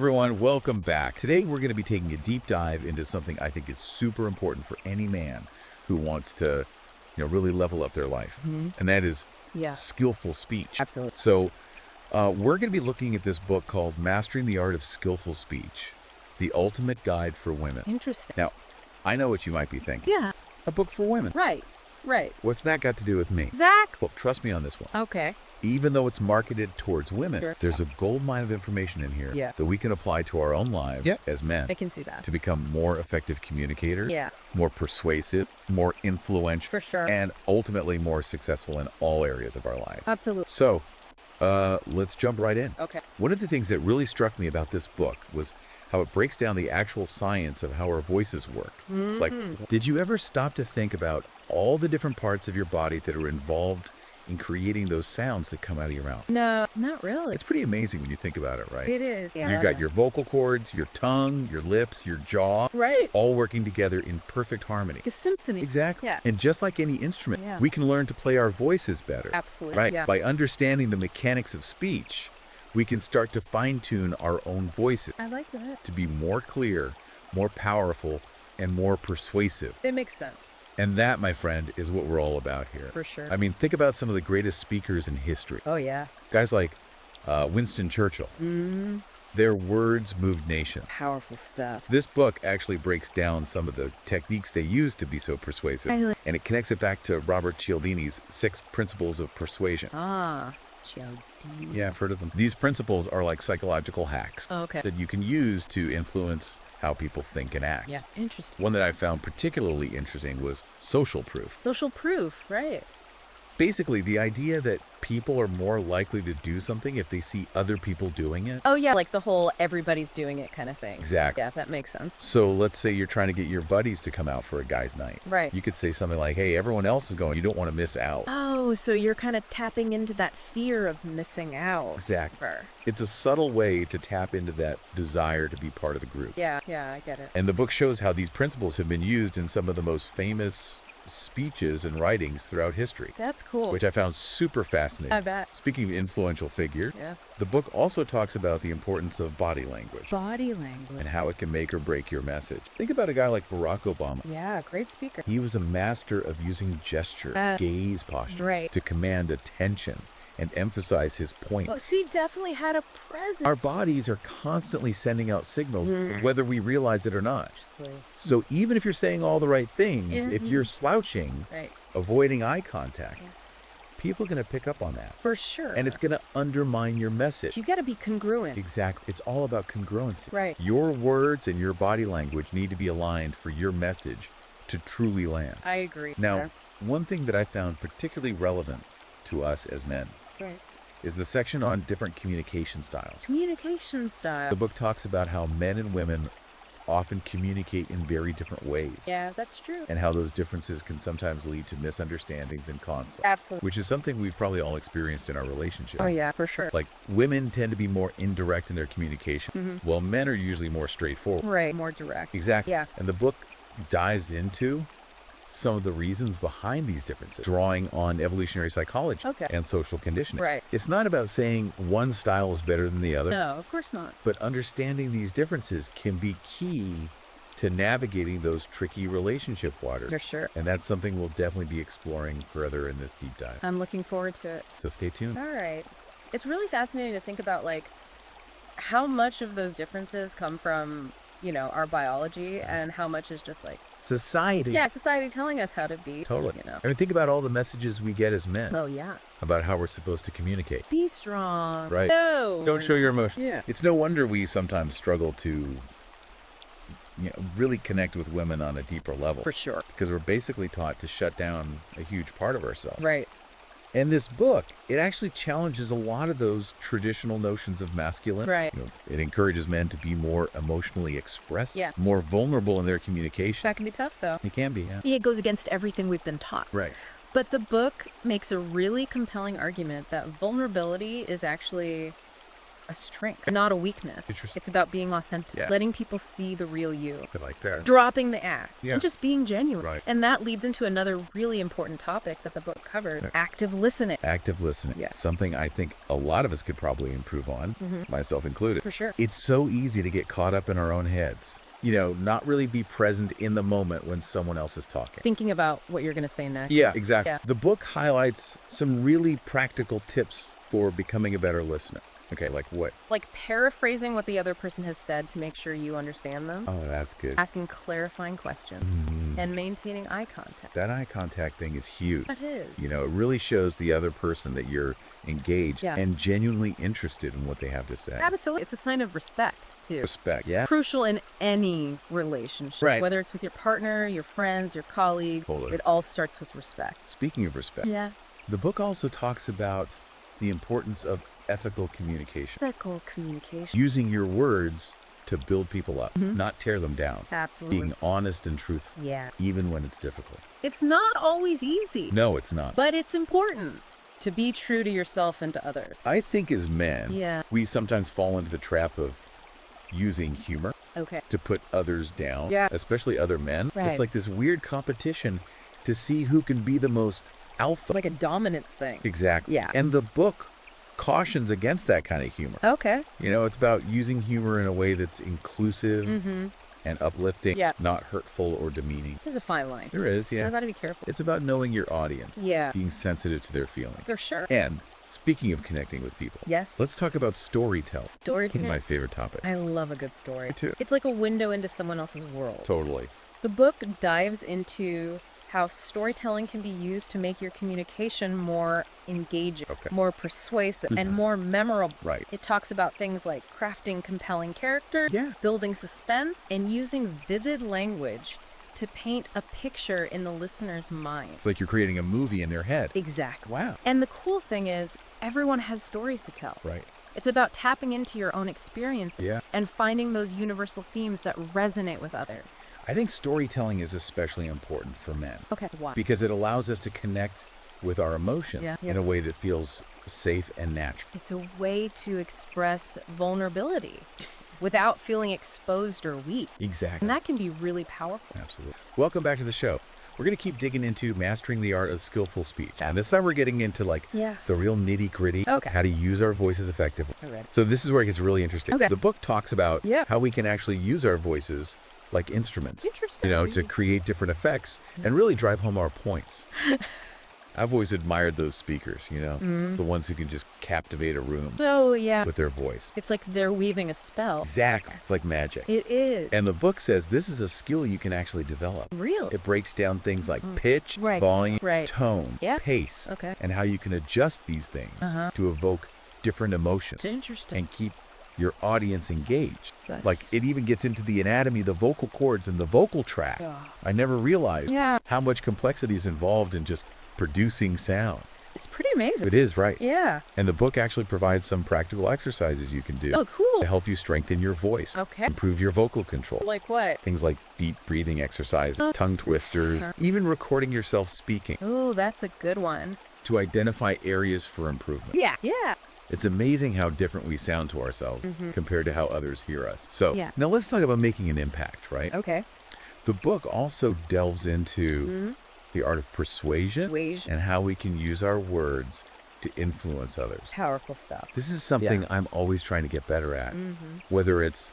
everyone, welcome back. Today we're going to be taking a deep dive into something I think is super important for any man who wants to, really level up their life. And that is skillful speech. Absolutely. So we're going to be looking at this book called Mastering the Art of Skillful Speech, the Ultimate Guide for Women. Interesting. Now, I know what you might be thinking. Yeah. A book for women. Right. What's that got to do with me? Exactly. Well, trust me on this one. Okay. Even though it's marketed towards women, Sure. there's a gold mine of information in here that we can apply to our own lives as men. I can see that. To become more effective communicators, Yeah. more persuasive, more influential, For sure. and ultimately more successful in all areas of our lives. Absolutely. So, let's jump right in. Okay. One of the things that really struck me about this book was how it breaks down the actual science of how our voices work. Like, did you ever stop to think about all the different parts of your body that are involved in creating those sounds that come out of your mouth? No, not really. It's pretty amazing when you think about it, right? It is. Yeah. You've got your vocal cords, your tongue, your lips, your jaw, Right. all working together in perfect harmony. Like a symphony. Exactly. Yeah. And just like any instrument, Yeah. we can learn to play our voices better. Absolutely. Right? Yeah. By understanding the mechanics of speech, we can start to fine-tune our own voices I like that. to be more clear, more powerful, and more persuasive. It makes sense. And that, my friend, is what we're all about here. For sure. I mean, think about some of the greatest speakers in history. Oh, yeah. Guys like Winston Churchill. Their words moved nations. Powerful stuff. This book actually breaks down some of the techniques they use to be so persuasive. And it connects it back to Robert Cialdini's 6 Principles of Persuasion. Ah, Cialdini. Yeah, I've heard of them. These principles are like psychological hacks Oh, okay. that you can use to influence how people think and act. Yeah. Interesting. One that I found particularly interesting was social proof. Social proof. Right. Basically, the idea that people are more likely to do something if they see other people doing it. Oh, yeah. Like the whole everybody's doing it kind of thing. Exactly. Yeah, that makes sense. So let's say you're trying to get your buddies to come out for a guy's night. Right. You could say something like, hey, everyone else is going. You don't want to miss out. Oh, so you're kind of tapping into that fear of missing out. Exactly. It's a subtle way to tap into that desire to be part of the group. Yeah, I get it. And the book shows how these principles have been used in some of the most famous speeches and writings throughout history, That's cool. which I found super fascinating. I bet. Speaking of influential figure, Yeah. the book also talks about the importance of body language Body language. and how it can make or break your message. Think about a guy like Barack Obama. Yeah, great speaker. He was a master of using gesture, gaze posture Right. to command attention and emphasize his points. Well, she definitely had a presence. Our bodies are constantly sending out signals, whether we realize it or not. Obviously. So even if you're saying all the right things, if Mhm. you're slouching, Right. avoiding eye contact, Yeah. people are going to pick up on that. For sure. And it's going to undermine your message. You got to be congruent. Exactly. It's all about congruency. Right. Your words and your body language need to be aligned for your message to truly land. I agree. Now, one thing that I found particularly relevant to us as men Right. is the section on different communication styles. Communication style. The book talks about how men and women often communicate in very different ways. Yeah, that's true. And how those differences can sometimes lead to misunderstandings and conflict. Absolutely. Which is something we've probably all experienced in our relationship. Oh, yeah, for sure. Like, women tend to be more indirect in their communication, while men are usually more straightforward. Right. More direct. Exactly. Yeah. And the book dives into some of the reasons behind these differences, drawing on evolutionary psychology Okay. and social conditioning. Right. It's not about saying one style is better than the other, No, of course not. but understanding these differences can be key to navigating those tricky relationship waters. For sure. And that's something we'll definitely be exploring further in this deep dive. I'm looking forward to it. So stay tuned. All right. It's really fascinating to think about, like, how much of those differences come from, our biology and how much is just like, Society. society telling us how to be. Totally. I mean, think about all the messages we get as men Oh, yeah. about how we're supposed to communicate. Be strong. Right. No. Don't show your emotion. Yeah. It's no wonder we sometimes struggle to really connect with women on a deeper level. For sure. Because we're basically taught to shut down a huge part of ourselves. Right. And this book, it actually challenges a lot of those traditional notions of masculine. Right. It encourages men to be more emotionally expressive, Yeah. more vulnerable in their communication. That can be tough, though. It can be, yeah. It goes against everything we've been taught. Right. But the book makes a really compelling argument that vulnerability is actually a strength, not a weakness. Interesting. It's about being authentic, Yeah. letting people see the real you, I like that. dropping the act, Yeah. and just being genuine. Right. And that leads into another really important topic that the book covered, active listening. Active listening. Yeah. Something I think a lot of us could probably improve on, myself included. For sure. It's so easy to get caught up in our own heads. Not really be present in the moment when someone else is talking. Thinking about what you're going to say next. Yeah, exactly. Yeah. The book highlights some really practical tips for becoming a better listener. Okay, like what? Like paraphrasing what the other person has said to make sure you understand them, Oh, that's good. asking clarifying questions, and maintaining eye contact. That eye contact thing is huge. That is. It really shows the other person that you're engaged Yeah. and genuinely interested in what they have to say. Absolutely. It's a sign of respect, too. Respect, yeah? Crucial in any relationship, Right. whether it's with your partner, your friends, your colleague. Totally. It all starts with respect. Speaking of respect, Yeah. the book also talks about the importance of ethical communication. Ethical communication. Using your words to build people up, not tear them down. Absolutely. Being honest and truthful, Yeah. even when it's difficult. It's not always easy, No, it's not. but it's important to be true to yourself and to others. I think as men, Yeah. we sometimes fall into the trap of using humor Okay. to put others down, Yeah. especially other men. Right. It's like this weird competition to see who can be the most alpha. Like a dominance thing. Exactly. Yeah. And the book cautions against that kind of humor. Okay. It's about using humor in a way that's inclusive and uplifting, Yeah. not hurtful or demeaning. There's a fine line. There is, I yeah. gotta be careful. It's about knowing your audience, Yeah. being sensitive to their feelings. For sure. And speaking of connecting with people, Yes. let's talk about storytelling. Storytelling. My favorite topic. I love a good story. Me too. It's like a window into someone else's world. Totally. The book dives into how storytelling can be used to make your communication more engaging, Okay. more persuasive, and more memorable. Right. It talks about things like crafting compelling characters, Yeah. building suspense, and using vivid language to paint a picture in the listener's mind. It's like you're creating a movie in their head. Exactly. Wow. And the cool thing is, everyone has stories to tell. Right. It's about tapping into your own experiences Yeah. and finding those universal themes that resonate with others. I think storytelling is especially important for men Okay, why? because it allows us to connect with our emotions Yeah. in a way that feels safe and natural. It's a way to express vulnerability without feeling exposed or weak. Exactly. And that can be really powerful. Absolutely. Welcome back to the show. We're going to keep digging into mastering the art of skillful speech. And this time we're getting into Yeah. the real nitty gritty, Okay. how to use our voices effectively. All right. So this is where it gets really interesting. Okay. The book talks about Yeah. how we can actually use our voices like instruments, Interesting. to create different effects and really drive home our points. I've always admired those speakers, the ones who can just captivate a room Oh, yeah. with their voice. It's like they're weaving a spell. Exactly. It's like magic. It is. And the book says this is a skill you can actually develop. Really? It breaks down things like pitch, Right. volume, Right. tone, Yeah. pace, Okay. and how you can adjust these things to evoke different emotions It's interesting. and keep your audience engaged. So Like that's- it even gets into the anatomy, the vocal cords, and the vocal tract. Yeah. I never realized Yeah. how much complexity is involved in just producing sound. It's pretty amazing. It is, right? Yeah. And the book actually provides some practical exercises you can do Oh, cool. to help you strengthen your voice, Okay. improve your vocal control. Like what? Things like deep breathing exercises, tongue twisters, even recording yourself speaking Oh, that's a good one. to identify areas for improvement. Yeah. Yeah. It's amazing how different we sound to ourselves compared to how others hear us. So Yeah. now let's talk about making an impact, right? Okay. The book also delves into the art of persuasion and how we can use our words to influence others. Powerful stuff. This is something I'm always trying to get better at, whether it's,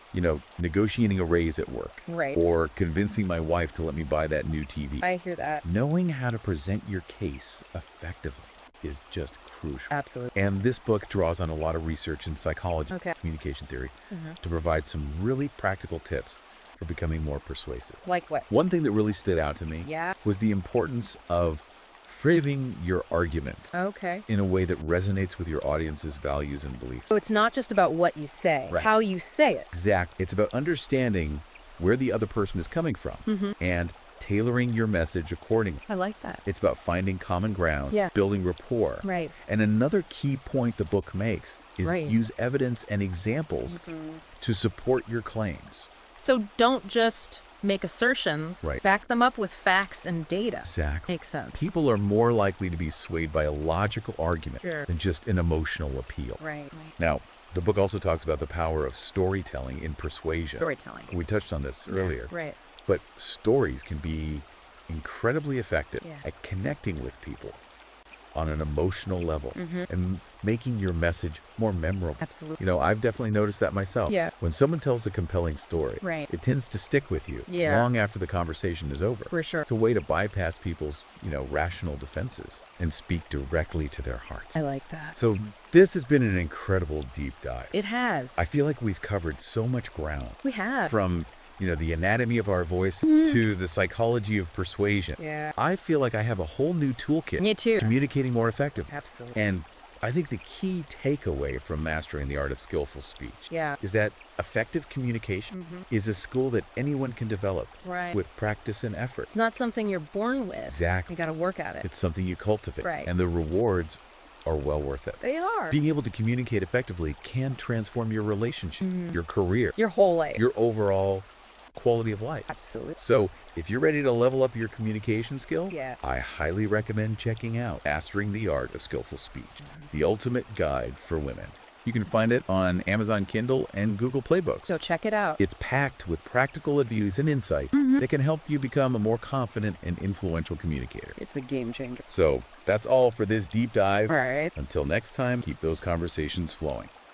negotiating a raise at work Right. or convincing my wife to let me buy that new TV. I hear that. Knowing how to present your case effectively is just crucial. Absolutely. And this book draws on a lot of research in psychology, Okay. communication theory, to provide some really practical tips for becoming more persuasive. Like what? One thing that really stood out to me Yeah. was the importance of framing your argument Okay. in a way that resonates with your audience's values and beliefs. So it's not just about what you say, Right. how you say it. Exactly. It's about understanding where the other person is coming from and tailoring your message accordingly. I like that. It's about finding common ground, Yeah. building rapport. Right. And another key point the book makes is Right. use evidence and examples to support your claims. So don't just make assertions. Right. Back them up with facts and data. Exactly. Makes sense. People are more likely to be swayed by a logical argument Sure. than just an emotional appeal. Right. Now, The book also talks about the power of storytelling in persuasion. Storytelling. We touched on this earlier. Right. But stories can be incredibly effective Yeah. at connecting with people on an emotional level Mm-hmm. and making your message more memorable. Absolutely. You know, I've definitely noticed that myself. Yeah. When someone tells a compelling story, Right. it tends to stick with you Yeah. long after the conversation is over. For sure. It's a way to bypass people's, rational defenses and speak directly to their hearts. I like that. So this has been an incredible deep dive. It has. I feel like we've covered so much ground, We have. from the anatomy of our voice to the psychology of persuasion. Yeah. I feel like I have a whole new toolkit Me too. communicating more effectively. Absolutely. And I think the key takeaway from mastering the art of skillful speech Yeah. is that effective communication is a skill that anyone can develop Right. with practice and effort. It's not something you're born with. Exactly. You got to work at it. It's something you cultivate. Right. And the rewards are well worth it. They are. Being able to communicate effectively can transform your relationship, your career, Your whole life. your overall quality of life. Absolutely. So, if you're ready to level up your communication skill, Yeah. I highly recommend checking out Mastering the Art of Skillful Speech, the ultimate guide for women. You can find it on Amazon Kindle and Google Play Books. So check it out. It's packed with practical advice and insight that can help you become a more confident and influential communicator. It's a game changer. So, that's all for this deep dive. All right. Until next time, keep those conversations flowing.